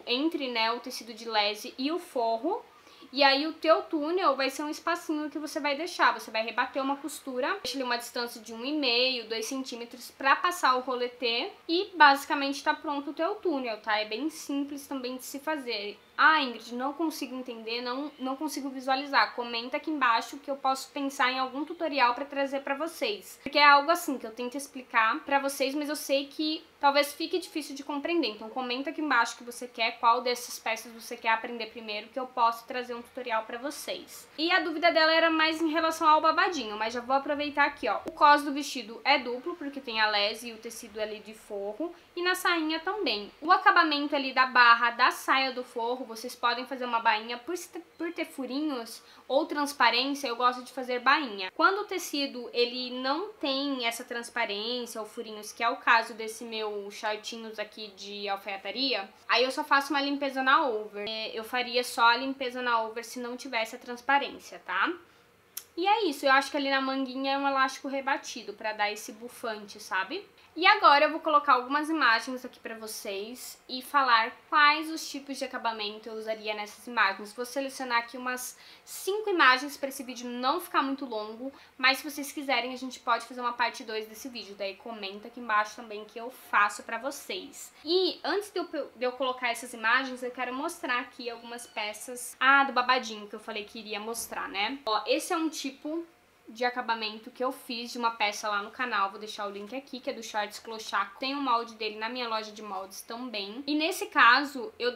entre, né, o tecido de lese e o forro. E aí o teu túnel vai ser um espacinho que você vai deixar, você vai rebater uma costura, deixa ali uma distância de 1,5, 2 centímetros pra passar o roletê e basicamente tá pronto o teu túnel, tá? É bem simples também de se fazer. Ah, Ingrid, não consigo entender, não consigo visualizar. Comenta aqui embaixo que eu posso pensar em algum tutorial pra trazer pra vocês. Porque é algo assim que eu tento explicar pra vocês, mas eu sei que talvez fique difícil de compreender. Então comenta aqui embaixo que você quer, qual dessas peças você quer aprender primeiro, que eu posso trazer um tutorial pra vocês. E a dúvida dela era mais em relação ao babadinho, mas já vou aproveitar aqui, ó. O cós do vestido é duplo, porque tem a lese e o tecido ali de forro, e na sainha também. O acabamento ali da barra da saia do forro, vocês podem fazer uma bainha por ter furinhos ou transparência, eu gosto de fazer bainha. Quando o tecido ele não tem essa transparência ou furinhos, que é o caso desse meu shortinhos aqui de alfaiataria, aí eu só faço uma limpeza na over. Eu faria só a limpeza na over se não tivesse a transparência, tá? E é isso, eu acho que ali na manguinha é um elástico rebatido pra dar esse bufante, sabe? E agora eu vou colocar algumas imagens aqui pra vocês e falar quais os tipos de acabamento eu usaria nessas imagens. Vou selecionar aqui umas 5 imagens para esse vídeo não ficar muito longo, mas se vocês quiserem a gente pode fazer uma parte 2 desse vídeo, daí comenta aqui embaixo também que eu faço pra vocês. E antes de eu colocar essas imagens, eu quero mostrar aqui algumas peças do babadinho que eu falei que iria mostrar, né? Ó, esse é um tipo de acabamento que eu fiz de uma peça lá no canal, vou deixar o link aqui, que é do Shorts Clochaco. Tem um molde dele na minha loja de moldes também. E nesse caso, eu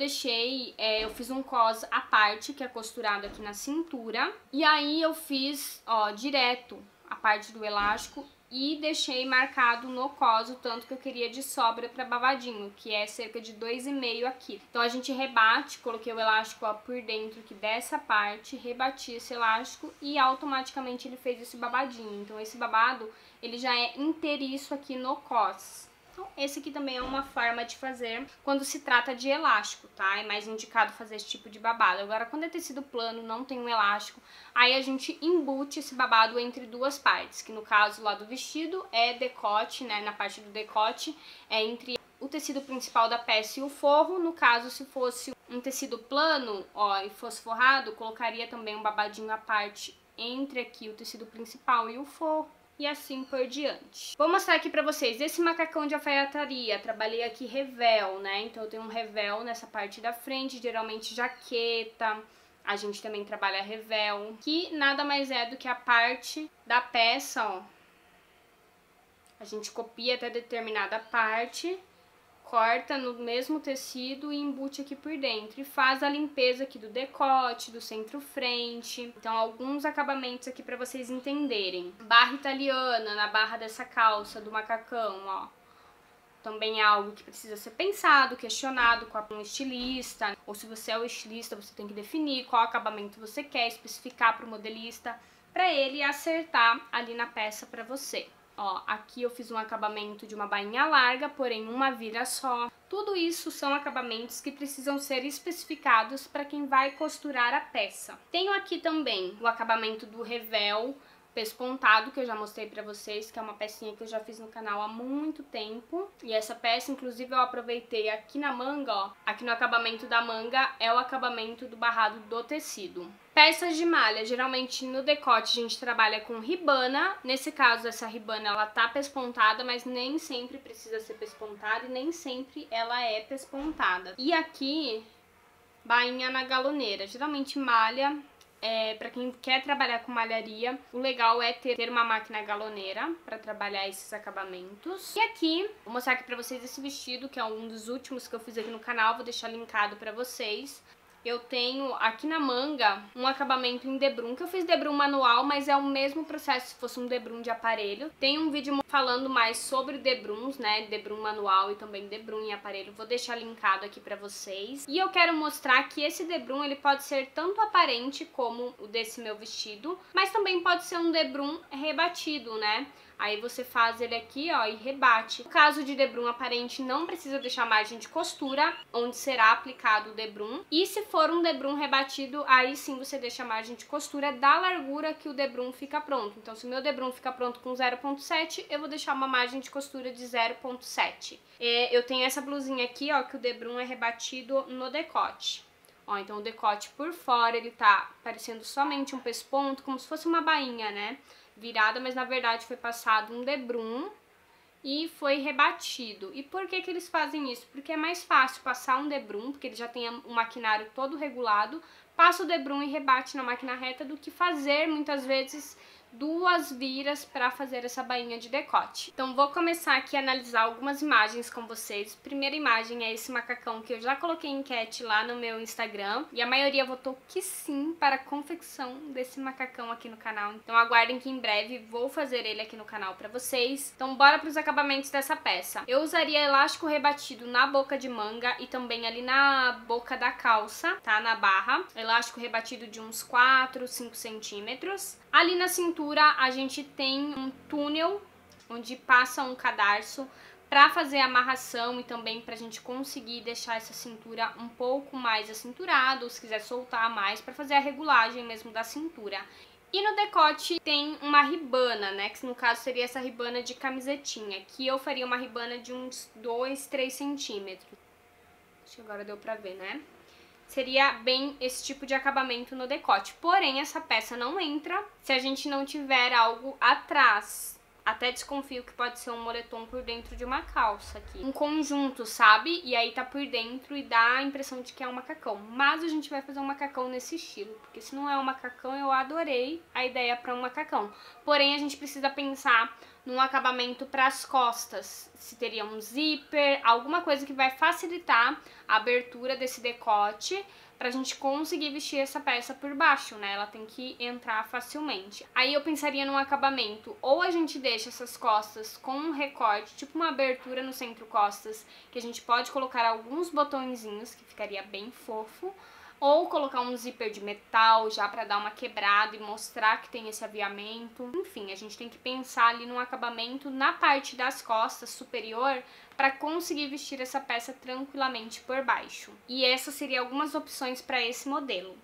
fiz um cos à parte, que é costurado aqui na cintura. E aí eu fiz, ó, direto a parte do elástico e deixei marcado no cos o tanto que eu queria de sobra para babadinho, que é cerca de 2,5 aqui. Então a gente rebate, coloquei o elástico ó, por dentro aqui dessa parte, rebati esse elástico e automaticamente ele fez esse babadinho. Então esse babado, ele já é inteiriço aqui no cos. Então, esse aqui também é uma forma de fazer quando se trata de elástico, tá? É mais indicado fazer esse tipo de babado. Agora, quando é tecido plano, não tem um elástico, aí a gente embute esse babado entre duas partes, que no caso lá do vestido é decote, né? Na parte do decote é entre o tecido principal da peça e o forro. No caso, se fosse um tecido plano, ó, e fosse forrado, colocaria também um babadinho à parte entre aqui o tecido principal e o forro. E assim por diante. Vou mostrar aqui pra vocês esse macacão de alfaiataria. Trabalhei aqui revel, né? Então eu tenho um revel nessa parte da frente, geralmente jaqueta. A gente também trabalha revel, que nada mais é do que a parte da peça, ó. A gente copia até determinada parte, corta no mesmo tecido e embute aqui por dentro. E faz a limpeza aqui do decote, do centro-frente. Então, alguns acabamentos aqui pra vocês entenderem. Barra italiana na barra dessa calça do macacão, ó. Também é algo que precisa ser pensado, questionado com um estilista. Ou se você é o estilista, você tem que definir qual acabamento você quer, especificar pro modelista, pra ele acertar ali na peça pra você. Ó, aqui eu fiz um acabamento de uma bainha larga, porém uma vira só. Tudo isso são acabamentos que precisam ser especificados para quem vai costurar a peça. Tenho aqui também o acabamento do revel pespontado, que eu já mostrei pra vocês, que é uma pecinha que eu já fiz no canal há muito tempo. E essa peça, inclusive, eu aproveitei aqui na manga, ó. Aqui no acabamento da manga é o acabamento do barrado do tecido. Peças de malha, geralmente no decote a gente trabalha com ribana. Nesse caso, essa ribana, ela tá pespontada, mas nem sempre precisa ser pespontada e nem sempre ela é pespontada. E aqui, bainha na galoneira. Geralmente malha... para quem quer trabalhar com malharia, o legal é ter uma máquina galoneira para trabalhar esses acabamentos. E aqui, vou mostrar aqui pra vocês esse vestido, que é um dos últimos que eu fiz aqui no canal, vou deixar linkado pra vocês. Eu tenho aqui na manga um acabamento em debrum, que eu fiz debrum manual, mas é o mesmo processo se fosse um debrum de aparelho. Tem um vídeo falando mais sobre debruns, né, debrum manual e também debrum em aparelho, vou deixar linkado aqui pra vocês. E eu quero mostrar que esse debrum, ele pode ser tanto aparente como o desse meu vestido, mas também pode ser um debrum rebatido, né? Aí você faz ele aqui, ó, e rebate. No caso de debrum aparente, não precisa deixar margem de costura, onde será aplicado o debrum. E se for um debrum rebatido, aí sim você deixa a margem de costura da largura que o debrum fica pronto. Então, se o meu debrum fica pronto com 0,7, eu vou deixar uma margem de costura de 0,7. Eu tenho essa blusinha aqui, ó, que o debrum é rebatido no decote. Ó, então o decote por fora, ele tá parecendo somente um pesponto, como se fosse uma bainha, né? Virada, mas na verdade foi passado um debrum e foi rebatido. E por que que eles fazem isso? Porque é mais fácil passar um debrum, porque ele já tem o maquinário todo regulado, passa o debrum e rebate na máquina reta, do que fazer muitas vezes duas viras para fazer essa bainha de decote. Então vou começar aqui a analisar algumas imagens com vocês. Primeira imagem é esse macacão que eu já coloquei em enquete lá no meu Instagram e a maioria votou que sim para a confecção desse macacão aqui no canal. Então aguardem que em breve vou fazer ele aqui no canal para vocês. Então bora para os acabamentos dessa peça. Eu usaria elástico rebatido na boca de manga e também ali na boca da calça, tá? Na barra. Elástico rebatido de uns 4, 5 centímetros. Ali na cintura a gente tem um túnel onde passa um cadarço para fazer a amarração e também pra gente conseguir deixar essa cintura um pouco mais acinturada, ou se quiser soltar mais, para fazer a regulagem mesmo da cintura. E no decote tem uma ribana, né, que no caso seria essa ribana de camisetinha, que eu faria uma ribana de uns 2, 3 centímetros. Acho que agora deu pra ver, né? Seria bem esse tipo de acabamento no decote. Porém, essa peça não entra se a gente não tiver algo atrás. Até desconfio que pode ser um moletom por dentro de uma calça aqui. Um conjunto, sabe? E aí tá por dentro e dá a impressão de que é um macacão. Mas a gente vai fazer um macacão nesse estilo. Porque se não é um macacão, eu adorei a ideia para um macacão. Porém, a gente precisa pensar num acabamento para as costas. Se teria um zíper, alguma coisa que vai facilitar a abertura desse decote pra gente conseguir vestir essa peça por baixo, né? Ela tem que entrar facilmente. Aí eu pensaria num acabamento, ou a gente deixa essas costas com um recorte, tipo uma abertura no centro-costas, que a gente pode colocar alguns botõezinhos, que ficaria bem fofo, ou colocar um zíper de metal já pra dar uma quebrada e mostrar que tem esse aviamento. Enfim, a gente tem que pensar ali num acabamento na parte das costas superior para conseguir vestir essa peça tranquilamente por baixo. E essas seriam algumas opções para esse modelo.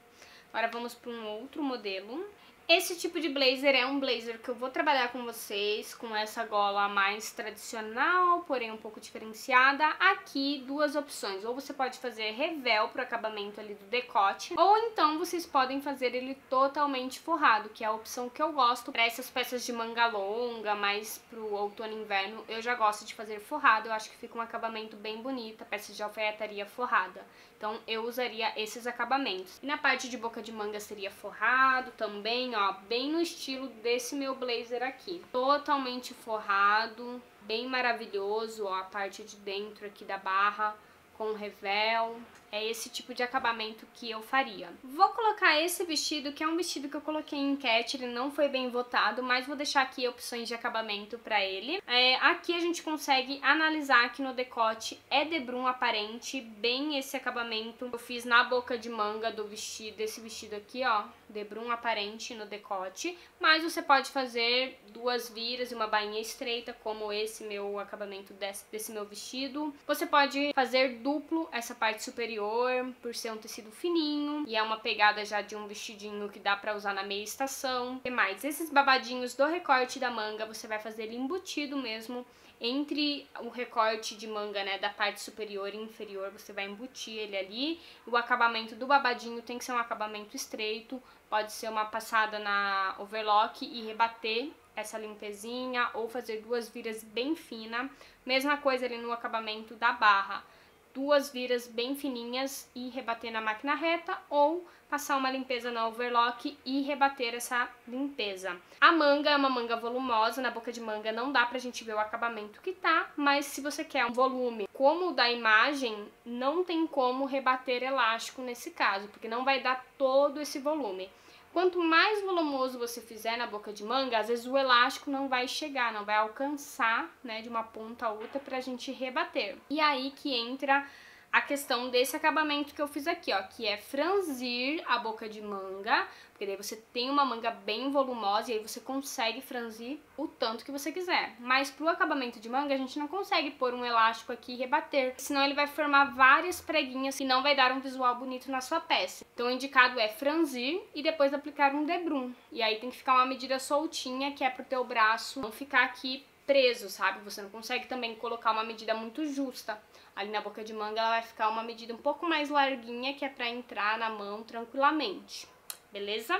Agora vamos para um outro modelo. Esse tipo de blazer é um blazer que eu vou trabalhar com vocês, com essa gola mais tradicional, porém um pouco diferenciada. Aqui, duas opções. Ou você pode fazer revel pro acabamento ali do decote, ou então vocês podem fazer ele totalmente forrado, que é a opção que eu gosto. Para essas peças de manga longa, mais pro outono e inverno, eu já gosto de fazer forrado. Eu acho que fica um acabamento bem bonito, a peça de alfaiataria forrada. Então eu usaria esses acabamentos. E na parte de boca de manga seria forrado também, ó, bem no estilo desse meu blazer aqui. Totalmente forrado, bem maravilhoso, ó, a parte de dentro aqui da barra com revel. É esse tipo de acabamento que eu faria. Vou colocar esse vestido, que é um vestido que eu coloquei em enquete, ele não foi bem votado, mas vou deixar aqui opções de acabamento pra ele. Aqui a gente consegue analisar que no decote é debrum aparente, bem esse acabamento eu fiz na boca de manga do vestido, desse vestido aqui, ó, debrum aparente no decote, mas você pode fazer duas viras e uma bainha estreita, como esse meu acabamento desse meu vestido. Você pode fazer duplo essa parte superior, por ser um tecido fininho, e é uma pegada já de um vestidinho que dá pra usar na meia estação. E mais, esses babadinhos do recorte da manga, você vai fazer ele embutido mesmo, entre o recorte de manga, né, da parte superior e inferior, você vai embutir ele ali. O acabamento do babadinho tem que ser um acabamento estreito, pode ser uma passada na overlock e rebater essa limpezinha, ou fazer duas viras bem finas. Mesma coisa ali no acabamento da barra, duas viras bem fininhas e rebater na máquina reta, ou passar uma limpeza na overlock e rebater essa limpeza. A manga é uma manga volumosa, na boca de manga não dá pra gente ver o acabamento que tá, mas se você quer um volume como o da imagem, não tem como rebater elástico nesse caso, porque não vai dar todo esse volume. Quanto mais volumoso você fizer na boca de manga, às vezes o elástico não vai chegar, não vai alcançar, né, de uma ponta a outra pra gente rebater. E aí que entra a questão desse acabamento que eu fiz aqui, ó, que é franzir a boca de manga, porque daí você tem uma manga bem volumosa e aí você consegue franzir o tanto que você quiser. Mas pro acabamento de manga a gente não consegue pôr um elástico aqui e rebater, senão ele vai formar várias preguinhas e não vai dar um visual bonito na sua peça. Então o indicado é franzir e depois aplicar um debrum. E aí tem que ficar uma medida soltinha, que é pro teu braço não ficar aqui preso, sabe? Você não consegue também colocar uma medida muito justa. Ali na boca de manga ela vai ficar uma medida um pouco mais larguinha, que é pra entrar na mão tranquilamente, beleza?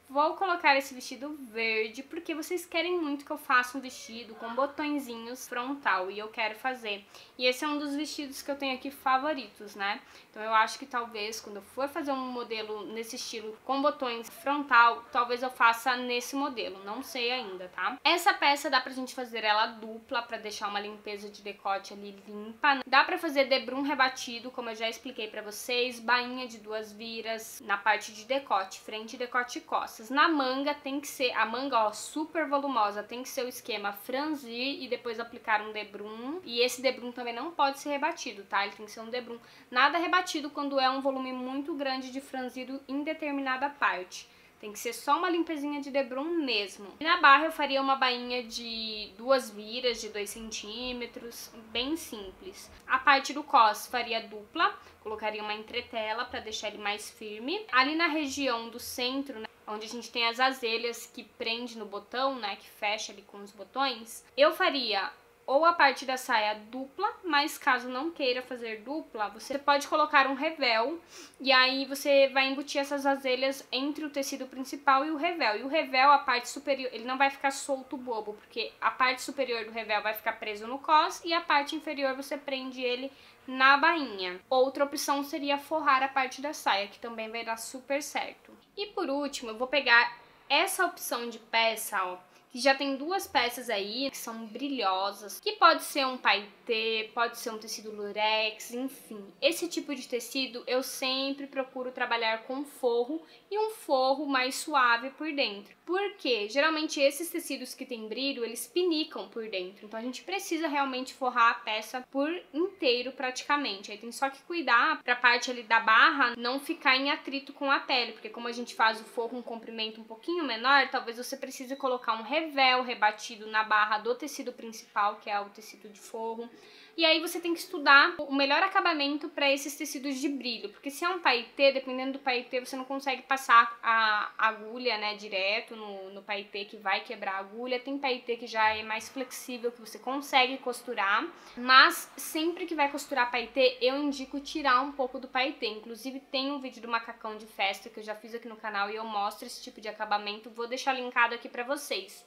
Vou colocar esse vestido verde porque vocês querem muito que eu faça um vestido com botõezinhos frontal e eu quero fazer. E esse é um dos vestidos que eu tenho aqui favoritos, né? Então eu acho que talvez quando eu for fazer um modelo nesse estilo com botões frontal, talvez eu faça nesse modelo, não sei ainda, tá? Essa peça dá pra gente fazer ela dupla pra deixar uma limpeza de decote ali limpa. Dá pra fazer debrum rebatido, como eu já expliquei pra vocês, bainha de duas viras na parte de decote, frente, decote e costas. Na manga tem que ser, a manga ó, super volumosa, tem que ser o esquema franzir e depois aplicar um debrum. E esse debrum também não pode ser rebatido, tá? Ele tem que ser um debrum nada rebatido quando é um volume muito grande de franzido em determinada parte. Tem que ser só uma limpezinha de debrum mesmo. E na barra eu faria uma bainha de duas viras de 2 centímetros, bem simples. A parte do cos faria dupla, colocaria uma entretela para deixar ele mais firme. Ali na região do centro, né, onde a gente tem as azelhas que prende no botão, né, que fecha ali com os botões, eu faria ou a parte da saia dupla, mas caso não queira fazer dupla, você pode colocar um revel, e aí você vai embutir essas azelhas entre o tecido principal e o revel. E o revel, a parte superior, ele não vai ficar solto bobo, porque a parte superior do revel vai ficar preso no cós e a parte inferior você prende ele na bainha. Outra opção seria forrar a parte da saia, que também vai dar super certo. E por último, eu vou pegar essa opção de peça, ó, que já tem duas peças aí, que são brilhosas, que pode ser um paetê, pode ser um tecido lurex, enfim. Esse tipo de tecido eu sempre procuro trabalhar com forro e um forro mais suave por dentro. Porque geralmente esses tecidos que tem brilho, eles pinicam por dentro, então a gente precisa realmente forrar a peça por inteiro praticamente. Aí tem só que cuidar pra parte ali da barra não ficar em atrito com a pele, porque como a gente faz o forro um comprimento um pouquinho menor, talvez você precise colocar um revel rebatido na barra do tecido principal, que é o tecido de forro. E aí você tem que estudar o melhor acabamento para esses tecidos de brilho, porque se é um paetê, dependendo do paetê, você não consegue passar a agulha, né, direto no paetê, que vai quebrar a agulha. Tem paetê que já é mais flexível, que você consegue costurar, mas sempre que vai costurar paetê, eu indico tirar um pouco do paetê. Inclusive tem um vídeo do macacão de festa que eu já fiz aqui no canal e eu mostro esse tipo de acabamento, vou deixar linkado aqui pra vocês.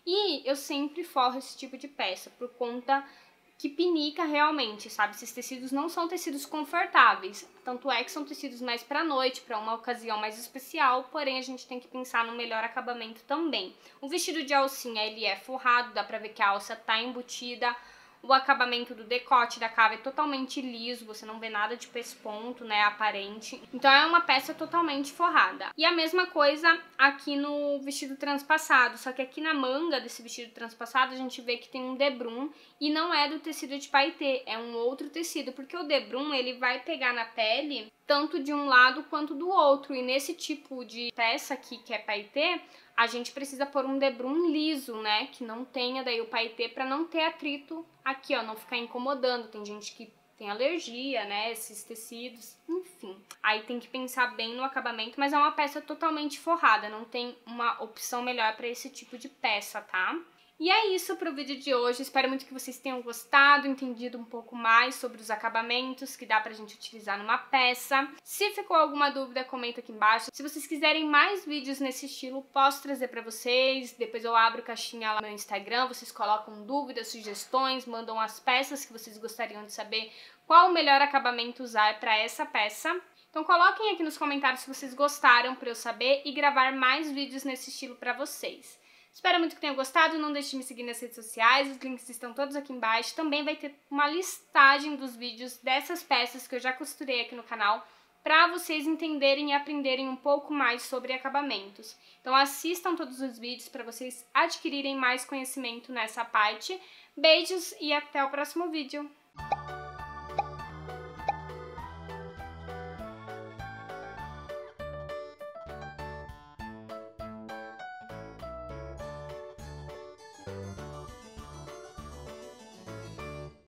E eu sempre forro esse tipo de peça, por conta que pinica realmente, sabe? Esses tecidos não são tecidos confortáveis, tanto é que são tecidos mais pra noite, pra uma ocasião mais especial, porém a gente tem que pensar no melhor acabamento também. O vestido de alcinha, ele é forrado, dá pra ver que a alça tá embutida. O acabamento do decote da cava é totalmente liso, você não vê nada de pesponto, né, aparente. Então é uma peça totalmente forrada. E a mesma coisa aqui no vestido transpassado, só que aqui na manga desse vestido transpassado a gente vê que tem um debrum e não é do tecido de paetê, é um outro tecido, porque o debrum ele vai pegar na pele tanto de um lado quanto do outro, e nesse tipo de peça aqui que é paetê, a gente precisa pôr um debrum liso, né, que não tenha daí o paetê para não ter atrito aqui, ó, não ficar incomodando. Tem gente que tem alergia, né, esses tecidos, enfim. Aí tem que pensar bem no acabamento, mas é uma peça totalmente forrada, não tem uma opção melhor para esse tipo de peça, tá? E é isso pro vídeo de hoje, espero muito que vocês tenham gostado, entendido um pouco mais sobre os acabamentos que dá pra gente utilizar numa peça. Se ficou alguma dúvida, comenta aqui embaixo. Se vocês quiserem mais vídeos nesse estilo, posso trazer pra vocês. Depois eu abro caixinha lá no meu Instagram, vocês colocam dúvidas, sugestões, mandam as peças que vocês gostariam de saber qual o melhor acabamento usar pra essa peça. Então coloquem aqui nos comentários se vocês gostaram pra eu saber e gravar mais vídeos nesse estilo pra vocês. Espero muito que tenham gostado, não deixe de me seguir nas redes sociais, os links estão todos aqui embaixo. Também vai ter uma listagem dos vídeos dessas peças que eu já costurei aqui no canal, para vocês entenderem e aprenderem um pouco mais sobre acabamentos. Então assistam todos os vídeos para vocês adquirirem mais conhecimento nessa parte. Beijos e até o próximo vídeo!